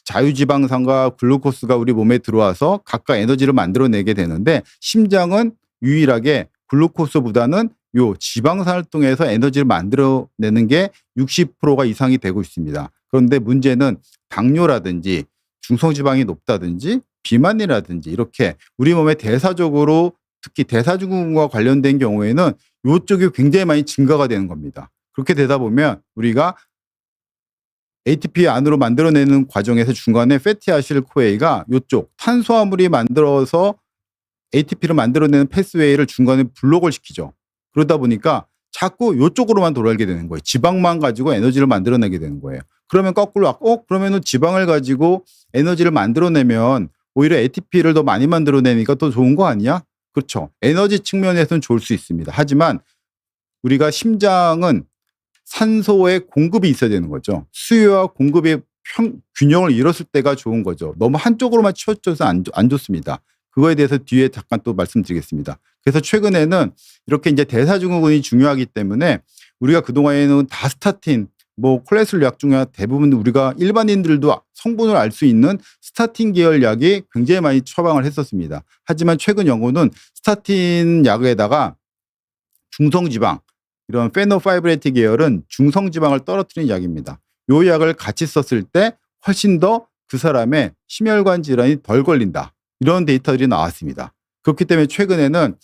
S1: 자유지방산과 글루코스가 우리 몸에 들어와서 각각 에너지를 만들어내게 되는데, 심장은 유일하게 글루코스보다는 요 지방산을 통해서 에너지를 만들어내는 게 60%가 이상이 되고 있습니다. 그런데 문제는 당뇨라든지 중성지방이 높다든지 비만이라든지 이렇게 우리 몸에 대사적으로 특히 대사증후군과 관련된 경우에는 요쪽이 굉장히 많이 증가가 되는 겁니다. 그렇게 되다 보면 우리가 ATP 안으로 만들어내는 과정에서 중간에 패티아실코에가 요쪽 탄수화물이 만들어서 ATP를 만들어내는 패스웨이를 중간에 블록을 시키죠. 그러다 보니까 자꾸 요쪽으로만 돌아가게 되는 거예요. 지방만 가지고 에너지를 만들어내게 되는 거예요. 그러면 거꾸로 그러면은 지방을 가지고 에너지를 만들어내면 오히려 ATP를 더 많이 만들어내니까 더 좋은 거 아니야? 그렇죠. 에너지 측면에서는 좋을 수 있습니다. 하지만 우리가 심장은 산소의 공급이 있어야 되는 거죠. 수요와 공급의 균형을 잃었을 때가 좋은 거죠. 너무 한쪽으로만 치우쳐서 안 좋습니다. 그거에 대해서 뒤에 잠깐 또 말씀드리겠습니다. 그래서 최근에는 이렇게 이제 대사증후군이 중요하기 때문에 우리가 그동안에는 다 스타틴, 뭐 콜레스테롤 약 중에 대부분 우리가 일반인들도 성분을 알 수 있는 스타틴 계열 약이 굉장히 많이 처방을 했었습니다. 하지만 최근 연구는 스타틴 약에다가 중성지방, 이런 페노파이브레이트 계열은 중성지방을 떨어뜨리는 약입니다. 이 약을 같이 썼을 때 훨씬 더 그 사람의 심혈관 질환이 덜 걸린다. 이런 데이터들이 나왔습니다. 그렇기 때문에 최근에는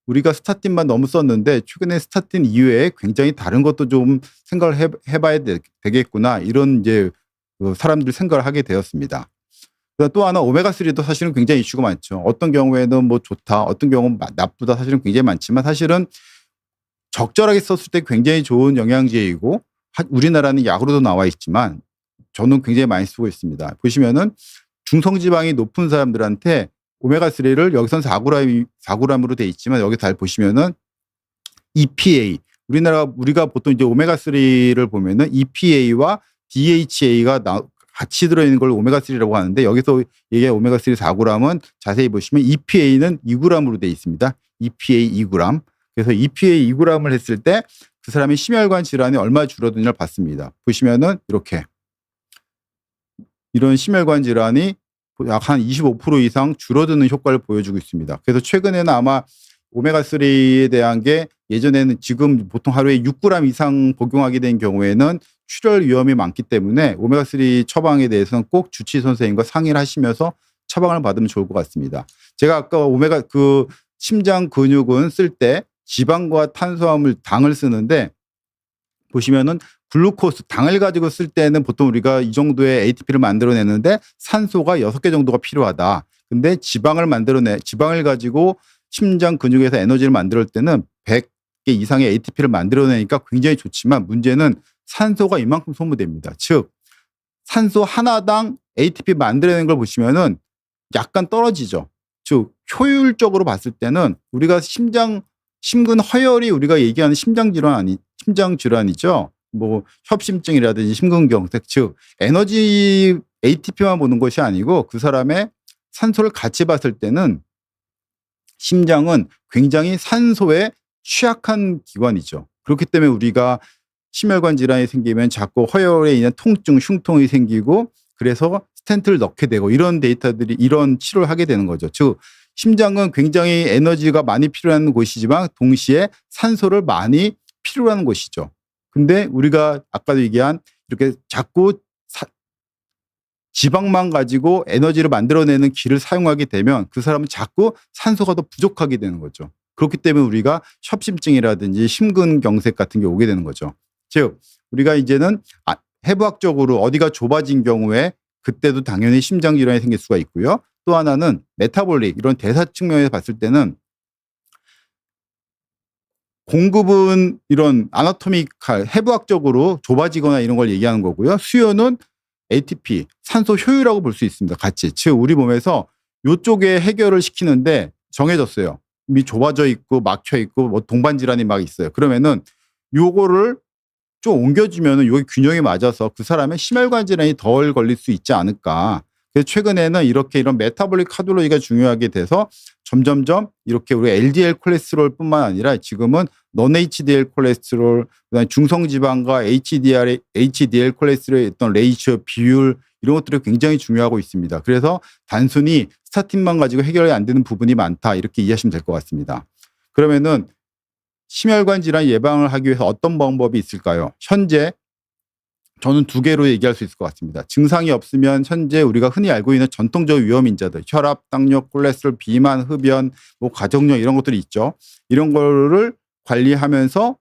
S1: 우리가 스타틴만 너무 썼는데 최근에 스타틴 이외에 굉장히 다른 것도 좀 생각을 해봐야 되겠구나. 이런 이제 사람들이 생각을 하게 되었습니다. 또 하나 오메가3도 사실은 굉장히 이슈가 많죠. 어떤 경우에는 뭐 좋다, 어떤 경우는 나쁘다 사실은 굉장히 많지만 사실은 적절하게 썼을 때 굉장히 좋은 영양제이고 우리나라는 약으로도 나와 있지만 저는 굉장히 많이 쓰고 있습니다. 보시면은 중성지방이 높은 사람들한테 오메가3를 여기선 4g으로 돼 있지만 여기 잘 보시면은 EPA 우리가 보통 이제 오메가3를 보면은 EPA와 DHA가 같이 들어있는 걸 오메가3라고 하는데 여기서 이게 오메가3 4g은 자세히 보시면 EPA는 2g으로 돼 있습니다. EPA 2g. 그래서 EPA 2g을 했을 때 그 사람의 심혈관 질환이 얼마 줄어드냐를 봤습니다. 보시면은 이렇게 이런 심혈관 질환이 약 한 25% 이상 줄어드는 효과를 보여주고 있습니다. 그래서 최근에는 아마 오메가3에 대한 게 예전에는 지금 보통 하루에 6g 이상 복용하게 된 경우에는 출혈 위험이 많기 때문에 오메가3 처방에 대해서는 꼭 주치 선생님과 상의를 하시면서 처방을 받으면 좋을 것 같습니다. 제가 아까 심장 근육은 쓸 때 지방과 탄수화물, 당을 쓰는데 보시면은 글루코스, 당을 가지고 쓸 때는 보통 우리가 이 정도의 ATP를 만들어내는데 산소가 6개 정도가 필요하다. 근데 지방을 가지고 심장 근육에서 에너지를 만들 때는 100개 이상의 ATP를 만들어내니까 굉장히 좋지만 문제는 산소가 이만큼 소모됩니다. 즉, 산소 하나당 ATP 만들어내는 걸 보시면은 약간 떨어지죠. 즉, 효율적으로 봤을 때는 우리가 심근 허혈이 우리가 얘기하는 심장 질환이죠. 뭐 협심증이라든지 심근경색, 즉 에너지 ATP만 보는 것이 아니고 그 사람의 산소를 같이 봤을 때는 심장은 굉장히 산소에 취약한 기관이죠. 그렇기 때문에 우리가 심혈관 질환이 생기면 자꾸 허혈에 인한 통증, 흉통이 생기고 그래서 스텐트를 넣게 되고 이런 치료를 하게 되는 거죠. 즉 심장은 굉장히 에너지가 많이 필요한 곳이지만 동시에 산소를 많이 필요로 하는 곳이죠. 근데 우리가 아까도 얘기한 이렇게 자꾸 지방만 가지고 에너지를 만들어내는 기를 사용하게 되면 그 사람은 자꾸 산소가 더 부족하게 되는 거죠. 그렇기 때문에 우리가 협심증이라든지 심근경색 같은 게 오게 되는 거죠. 즉 우리가 이제는 해부학적으로 어디가 좁아진 경우에 그때도 당연히 심장질환이 생길 수가 있고요. 또 하나는 메타볼릭 이런 대사 측면에서 봤을 때는 공급은 이런 아나토미칼 해부학적으로 좁아지거나 이런 걸 얘기하는 거고요. 수요는 ATP 산소 효율이라고 볼 수 있습니다. 같이 즉 우리 몸에서 이쪽에 해결을 시키는데 정해졌어요. 이미 좁아져 있고 막혀 있고 뭐 동반 질환이 막 있어요. 그러면은 요거를 좀 옮겨주면은 요게 균형이 맞아서 그 사람의 심혈관 질환이 덜 걸릴 수 있지 않을까. 그래서 최근에는 이런 메타볼릭 카디올로지가 중요하게 돼서 점점점 이렇게 우리 LDL 콜레스테롤뿐만 아니라 지금은 non HDL 콜레스테롤, 그다음에 중성지방과 HDL 콜레스테롤의 어떤 레이시오 비율 이런 것들이 굉장히 중요하고 있습니다. 그래서 단순히 스타틴만 가지고 해결이 안 되는 부분이 많다 이렇게 이해하시면 될 것 같습니다. 그러면은 심혈관 질환 예방을 하기 위해서 어떤 방법이 있을까요? 현재 저는 두 개로 얘기할 수 있을 것 같습니다. 증상이 없으면 현재 우리가 흔히 알고 있는 전통적 위험 인자들, 혈압, 당뇨, 콜레스테롤, 비만, 흡연, 뭐 가족력 이런 것들이 있죠. 이런 거를 관리하면서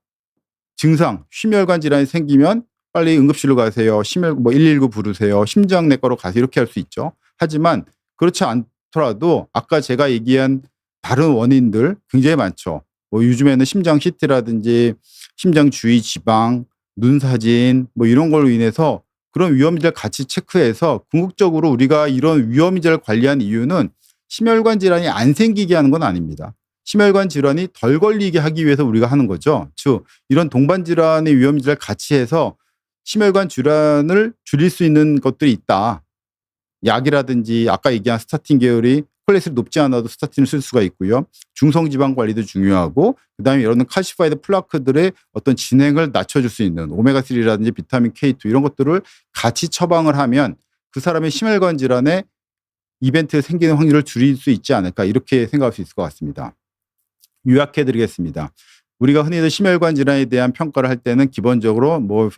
S1: 증상, 심혈관 질환이 생기면 빨리 응급실로 가세요. 119 부르세요. 심장내과로 가세요. 이렇게 할 수 있죠. 하지만 그렇지 않더라도 아까 제가 얘기한 다른 원인들 굉장히 많죠. 뭐 요즘에는 심장 CT라든지 심장 주위 지방, 눈 사진 뭐 이런 걸로 인해서 그런 위험인자를 같이 체크해서 궁극적으로 우리가 이런 위험인자를 관리한 이유는 심혈관 질환이 안 생기게 하는 건 아닙니다. 심혈관 질환이 덜 걸리게 하기 위해서 우리가 하는 거죠. 즉 이런 동반 질환의 위험인자를 같이 해서 심혈관 질환을 줄일 수 있는 것들이 있다. 약이라든지 아까 얘기한 스타틴 계열이 콜레스테롤이 높지 않아도 스타틴을 쓸 수가 있고요. 중성지방 관리도 중요하고 그다음에 이런 칼시파이드 플라크들의 어떤 진행을 낮춰줄 수 있는 오메가3라든지 비타민 K2 이런 것들을 같이 처방을 하면 그 사람의 심혈관 질환의 이벤트가 생기는 확률을 줄일 수 있지 않을까 이렇게 생각할 수 있을 것 같습니다. 요약해 드리겠습니다. 우리가 흔히들 심혈관 질환에 대한 평가를 할 때는 기본적으로 뭐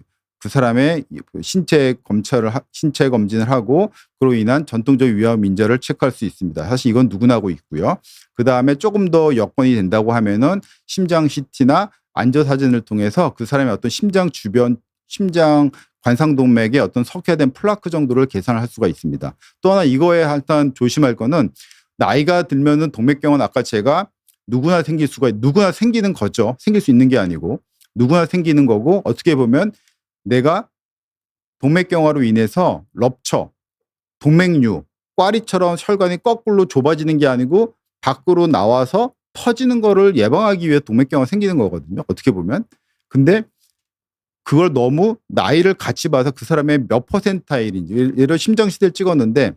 S1: 그 사람의 신체 검진을 하고 그로 인한 전통적 위험 인자를 체크할 수 있습니다. 사실 이건 누구나 하고 있고요. 그 다음에 조금 더 여건이 된다고 하면은 심장 CT나 안저 사진을 통해서 그 사람의 어떤 심장 주변 심장 관상동맥의 어떤 석회된 플라크 정도를 계산할 수가 있습니다. 또 하나 이거에 일단 조심할 거는 나이가 들면은 동맥경화는 아까 제가 누구나 생기는 거죠. 생길 수 있는 게 아니고 누구나 생기는 거고 어떻게 보면 내가 동맥경화로 인해서 럽처, 동맥류, 꽈리처럼 혈관이 거꾸로 좁아지는 게 아니고 밖으로 나와서 터지는 거를 예방하기 위해 동맥경화가 생기는 거거든요. 어떻게 보면. 근데 그걸 너무 나이를 같이 봐서 그 사람의 몇 퍼센타일인지 예를 들어 심장 CT를 찍었는데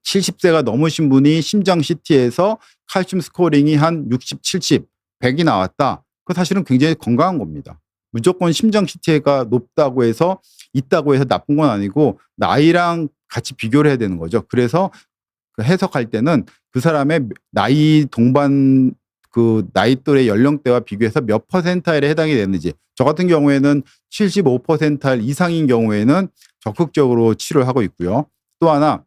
S1: 70세가 넘으신 분이 심장 CT에서 칼슘 스코어링이 한 60, 70, 100이 나왔다. 그거 사실은 굉장히 건강한 겁니다. 무조건 심장 CT가 높다고 해서 있다고 해서 나쁜 건 아니고 나이랑 같이 비교를 해야 되는 거죠. 그래서 그 해석할 때는 그 사람의 나이 동반 그 나이 또래 연령대와 비교해서 몇 퍼센타일에 해당이 되는지 저 같은 경우에는 75%일 이상인 경우에는 적극적으로 치료를 하고 있고요. 또 하나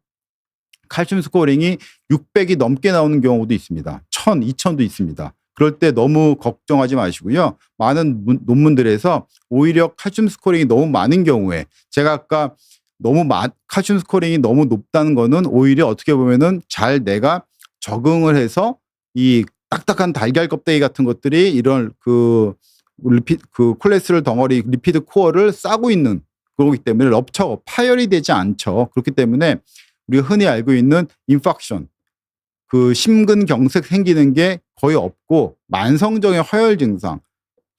S1: 칼슘 스코어링이 600이 넘게 나오는 경우도 있습니다. 1000, 2000도 있습니다. 그럴 때 너무 걱정하지 마시고요. 많은 논문들에서 오히려 칼슘 스코어링이 너무 많은 경우에 제가 아까 칼슘 스코어링이 너무 높다는 거는 오히려 어떻게 보면은 잘 내가 적응을 해서 이 딱딱한 달걀 껍데기 같은 것들이 이런 그 콜레스테롤 덩어리 리피드 코어를 싸고 있는 거기 때문에 파열이 되지 않죠. 그렇기 때문에 우리가 흔히 알고 있는 인팍션 그 심근경색 생기는 게 거의 없고 만성적인 허혈 증상,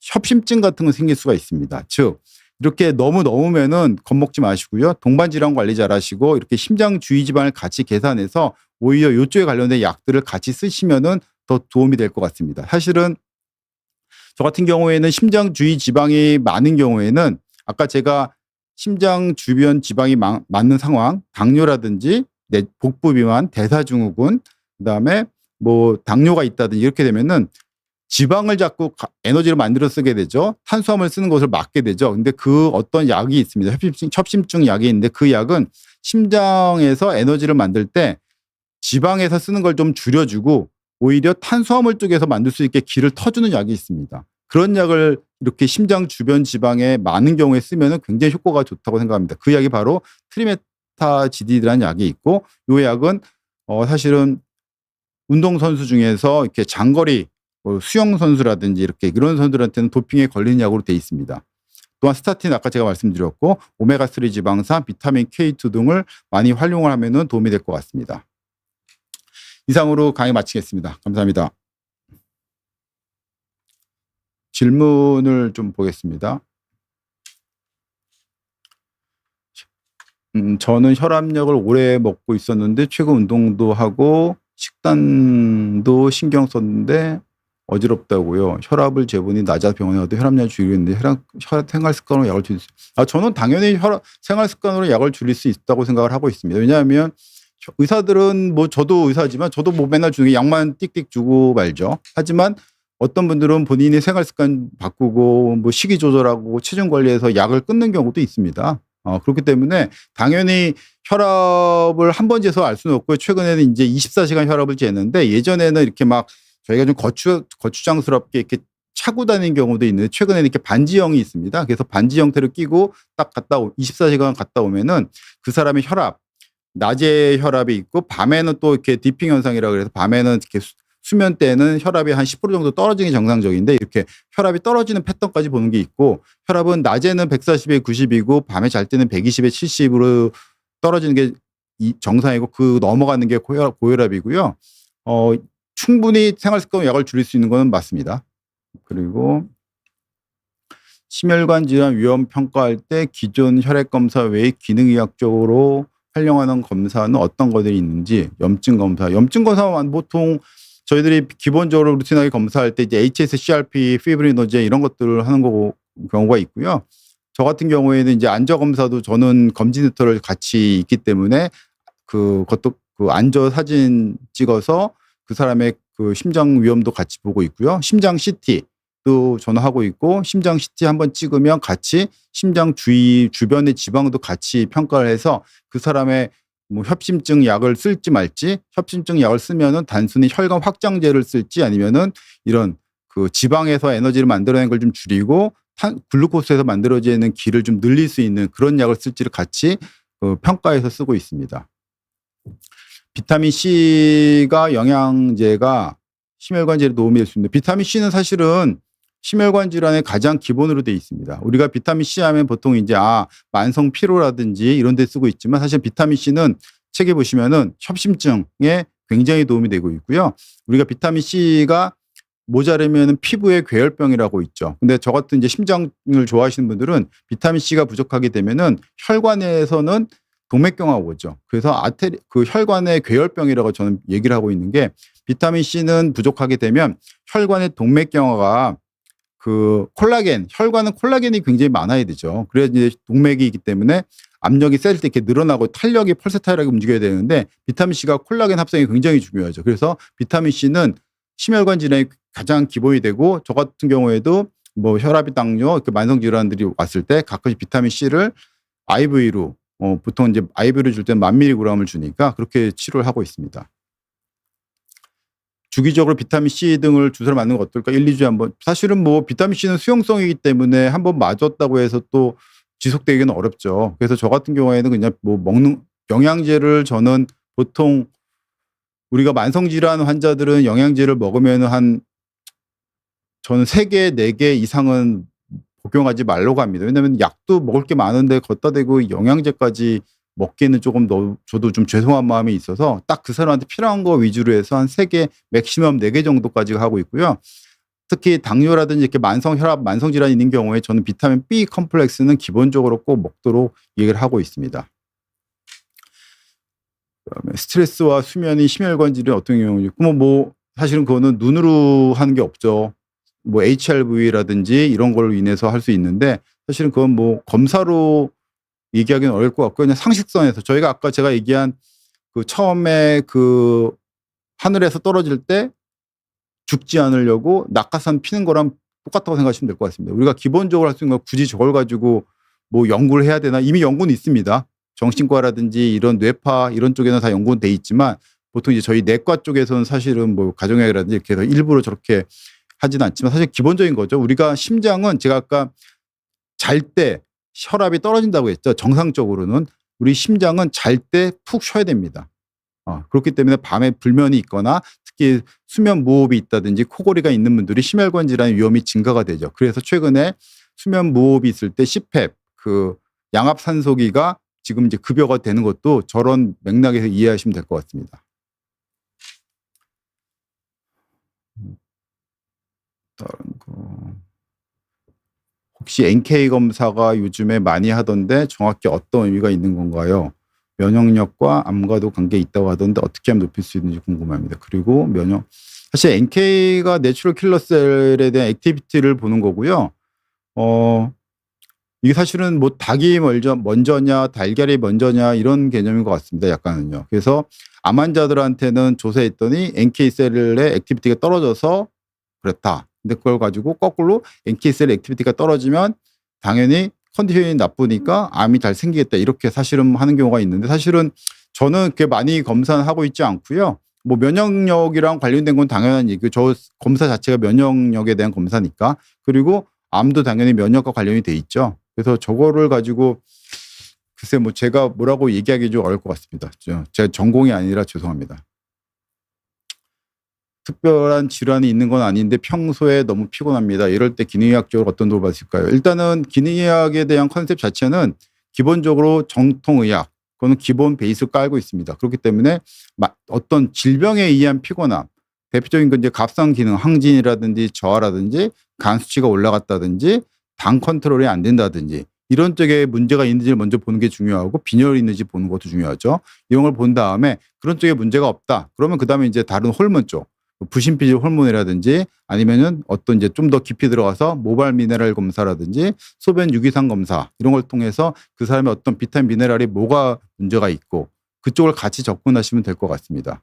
S1: 협심증 같은 거 생길 수가 있습니다. 즉 이렇게 너무 넣으면은 겁먹지 마시고요. 동반질환 관리 잘 하시고 이렇게 심장 주위 지방을 같이 계산해서 오히려 이쪽에 관련된 약들을 같이 쓰시면은 더 도움이 될 것 같습니다. 사실은 저 같은 경우에는 심장 주위 지방이 많은 경우에는 아까 제가 심장 주변 지방이 많은 상황, 당뇨라든지 복부 비만, 대사증후군, 그다음에 뭐 당뇨가 있다든지 이렇게 되면은 지방을 자꾸 에너지를 만들어 쓰게 되죠. 탄수화물 쓰는 것을 막게 되죠. 근데 그 어떤 약이 있습니다. 협심증 약이 있는데 그 약은 심장에서 에너지를 만들 때 지방에서 쓰는 걸 좀 줄여주고 오히려 탄수화물 쪽에서 만들 수 있게 길을 터주는 약이 있습니다. 그런 약을 이렇게 심장 주변 지방에 많은 경우에 쓰면 굉장히 효과가 좋다고 생각합니다. 그 약이 바로 트리메타지디드라는 약이 있고 이 약은 사실은 운동선수 중에서 이렇게 장거리 수영선수라든지 이렇게 그런 선수들한테는 도핑에 걸리는 약으로 되어 있습니다. 또한 스타틴 아까 제가 말씀드렸고 오메가3 지방산, 비타민 K2 등을 많이 활용을 하면 도움이 될 것 같습니다. 이상으로 강의 마치겠습니다. 감사합니다. 질문을 좀 보겠습니다. 저는 혈압약을 오래 먹고 있었는데 최근 운동도 하고 식단도 신경 썼는데 어지럽다고요. 혈압을 재보니 낮아 병원에 가도 혈압약을 줄이고 있는데 생활 습관으로 약을 줄일 수 있어요. 저는 당연히 생활 습관으로 약을 줄일 수 있다고 생각을 하고 있습니다. 왜냐하면 의사들은 뭐 저도 의사지만 저도 뭐 맨날 주는 게 약만 띡띡 주고 말죠. 하지만 어떤 분들은 본인이 생활 습관 바꾸고 뭐 식이 조절하고 체중 관리해서 약을 끊는 경우도 있습니다. 그렇기 때문에 당연히 혈압을 한 번 재서 알 수는 없고요. 최근에는 인제 24 시간 혈압을 재는데 예전에는 이렇게 막 저희가 좀 거추장스럽게 이렇게 차고 다니는 경우도 있는데 최근에는 이렇게 반지형이 있습니다. 그래서 반지 형태로 끼고 딱 24 시간 갔다 오면은 그 사람의 혈압, 낮에 혈압이 있고 밤에는 또 이렇게 디핑 현상이라고 그래서 밤에는 이렇게 수면 때는 혈압이 한 10% 정도 떨어지는 게 정상적인데 이렇게 혈압이 떨어지는 패턴까지 보는 게 있고 혈압은 낮에는 140에 90이고 밤에 잘 때는 120에 70으로 떨어지는 게 정상이고 그 넘어가는 게 고혈압이고요. 충분히 생활 습관 약을 줄일 수 있는 거는 맞습니다. 그리고 심혈관 질환 위험 평가할 때 기존 혈액 검사 외에 기능의학적으로 활용하는 검사는 어떤 것들이 있는지 염증 검사만 보통 저희들이 기본적으로 루틴하게 검사할 때 이제 HSCRP, 피브리노제 이런 것들을 하는 경우가 있고요. 저 같은 경우에는 이제 안저 검사도 저는 검진 데이터를 같이 있기 때문에 그것도 그 안저 사진 찍어서 그 사람의 그 심장 위험도 같이 보고 있고요. 심장 CT도 저는 하고 있고 심장 CT 한번 찍으면 같이 심장 주변의 지방도 같이 평가를 해서 그 사람의 뭐 협심증 약을 쓸지 말지, 협심증 약을 쓰면은 단순히 혈관 확장제를 쓸지 아니면은 이런 그 지방에서 에너지를 만들어내는 걸 좀 줄이고 글루코스에서 만들어지는 기를 좀 늘릴 수 있는 그런 약을 쓸지를 같이 평가해서 쓰고 있습니다. 비타민 C가 영양제가 심혈관 질환에 도움이 될 수 있는데 비타민 C는 사실은 심혈관 질환의 가장 기본으로 되어 있습니다. 우리가 비타민 C 하면 보통 이제 만성 피로라든지 이런 데 쓰고 있지만 사실 비타민 C는 책에 보시면은 협심증에 굉장히 도움이 되고 있고요. 우리가 비타민 C가 모자르면은 피부에 괴혈병이라고 있죠. 근데 저 같은 이제 심장을 좋아하시는 분들은 비타민 C가 부족하게 되면은 혈관에서는 동맥경화가 오죠. 그래서 그 혈관의 괴혈병이라고 저는 얘기를 하고 있는 게 비타민 C는 부족하게 되면 혈관의 동맥경화가 그 혈관은 콜라겐이 굉장히 많아야 되죠. 그래야 이제 동맥이 있기 때문에 압력이 셀 때 이렇게 늘어나고 탄력이 펄세타일하게 움직여야 되는데 비타민 C가 콜라겐 합성이 굉장히 중요하죠. 그래서 비타민 C는 심혈관 질환이 가장 기본이 되고 저 같은 경우에도 뭐 혈압이 당뇨 그 만성 질환들이 왔을 때 가끔씩 비타민 C를 IV로 보통 이제 IV로 줄 때는 1000mg을 주니까 그렇게 치료를 하고 있습니다. 주기적으로 비타민 C 등을 주사를 맞는 거 어떨까? 1, 2주에 한번. 사실은 뭐 비타민 C는 수용성이기 때문에 한번 맞았다고 해서 또 지속되기는 어렵죠. 그래서 저 같은 경우에는 그냥 뭐 먹는 영양제를 저는 보통 우리가 만성 질환 환자들은 영양제를 먹으면 저는 3개, 4개 이상은 복용하지 말라고 합니다. 왜냐하면 약도 먹을 게 많은데 걷다 대고 영양제까지 먹기는 조금 저도 좀 죄송한 마음이 있어서 딱 그 사람한테 필요한 거 위주로 해서 한 3개, 맥시멈 4개 정도까지 하고 있고요. 특히 당뇨라든지 이렇게 만성 혈압, 만성 질환이 있는 경우에 저는 비타민 B 컴플렉스는 기본적으로 꼭 먹도록 얘기를 하고 있습니다. 그다음에 스트레스와 수면이 심혈관 질환에 어떤 영향을 있고 뭐 사실은 그거는 눈으로 하는 게 없죠. 뭐 HRV라든지 이런 걸로 인해서 할 수 있는데 사실은 그건 뭐 검사로 얘기하기는 어려울 것 같고 그냥 상식선에서 저희가 아까 제가 얘기한 그 처음에 그 하늘에서 떨어질 때 죽지 않으려고 낙하산 피는 거랑 똑같다고 생각하시면 될 것 같습니다. 우리가 기본적으로 할 수 있는 거 굳이 저걸 가지고 뭐 연구를 해야 되나 이미 연구는 있습니다. 정신과라든지 이런 뇌파 이런 쪽에는 다 연구는 돼 있지만 보통 이제 저희 내과 쪽에서는 사실은 뭐 가정의학이라든지 이렇게 해서 일부러 저렇게 하지는 않지만 사실 기본적인 거죠. 우리가 심장은 제가 아까 잘 때 혈압이 떨어진다고 했죠. 정상적으로는 우리 심장은 잘 때 푹 쉬어야 됩니다. 그렇기 때문에 밤에 불면이 있거나 특히 수면 무호흡이 있다든지 코골이가 있는 분들이 심혈관 질환 위험이 증가가 되죠. 그래서 최근에 수면 무호흡이 있을 때 CPAP 그 양압산소기가 지금 이제 급여가 되는 것도 저런 맥락에서 이해하시면 될 것 같습니다. 다른 거 혹시 NK 검사가 요즘에 많이 하던데 정확히 어떤 의미가 있는 건가요? 면역력과 암과도 관계 있다고 하던데 어떻게 하면 높일 수 있는지 궁금합니다. 그리고 사실 NK가 내추럴 킬러 셀에 대한 액티비티를 보는 거고요. 이게 사실은 뭐 닭이 먼저냐 달걀이 먼저냐 이런 개념인 것 같습니다. 약간은요. 그래서 암 환자들한테는 조사했더니 NK 셀의 액티비티가 떨어져서 그렇다. 근데 그걸 가지고 거꾸로 NK셀 액티비티가 떨어지면 당연히 컨디션이 나쁘니까 암이 잘 생기겠다 이렇게 사실은 하는 경우가 있는데 사실은 저는 그렇게 많이 검사는 하고 있지 않고요. 뭐 면역력이랑 관련된 건 당연한 얘기고 저 검사 자체가 면역력에 대한 검사니까 그리고 암도 당연히 면역과 관련이 돼 있죠. 그래서 저거를 가지고 글쎄 뭐 제가 뭐라고 얘기하기 좀 어려울 것 같습니다. 제 전공이 아니라 죄송합니다. 특별한 질환이 있는 건 아닌데 평소에 너무 피곤합니다. 이럴 때 기능의학적으로 어떤 도움을 받을까요? 일단은 기능의학에 대한 컨셉 자체는 기본적으로 정통의학, 그거는 기본 베이스를 깔고 있습니다. 그렇기 때문에 어떤 질병에 의한 피곤함, 대표적인 건 이제 갑상 기능, 항진이라든지 저하라든지 간 수치가 올라갔다든지 당 컨트롤이 안 된다든지 이런 쪽에 문제가 있는지를 먼저 보는 게 중요하고 빈혈이 있는지 보는 것도 중요하죠. 이런 걸 본 다음에 그런 쪽에 문제가 없다. 그러면 그다음에 이제 다른 호르몬 쪽 부신피질 호르몬이라든지 아니면은 어떤 이제 좀 더 깊이 들어가서 모발 미네랄 검사라든지 소변 유기산 검사 이런 걸 통해서 그 사람의 어떤 비타민 미네랄이 뭐가 문제가 있고 그쪽을 같이 접근하시면 될 것 같습니다.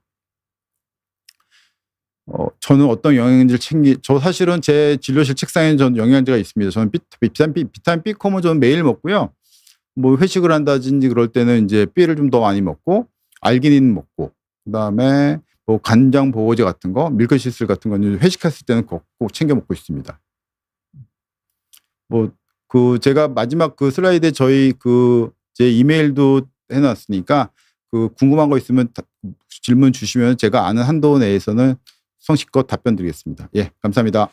S1: 저는 어떤 영양제를 저 사실은 제 진료실 책상에는 저는 영양제가 있습니다. 저는 비타민 B컴은 저는 매일 먹고요. 뭐 회식을 한다든지 그럴 때는 이제 B를 좀 더 많이 먹고 알기닌 먹고 그다음에 뭐 간장 보호제 같은 거, 밀크시슬 같은 거는 회식했을 때는 꼭 챙겨 먹고 있습니다. 뭐 그 제가 마지막 그 슬라이드에 저희 그 제 이메일도 해놨으니까 그 궁금한 거 있으면 질문 주시면 제가 아는 한도 내에서는 성실껏 답변 드리겠습니다. 예, 감사합니다.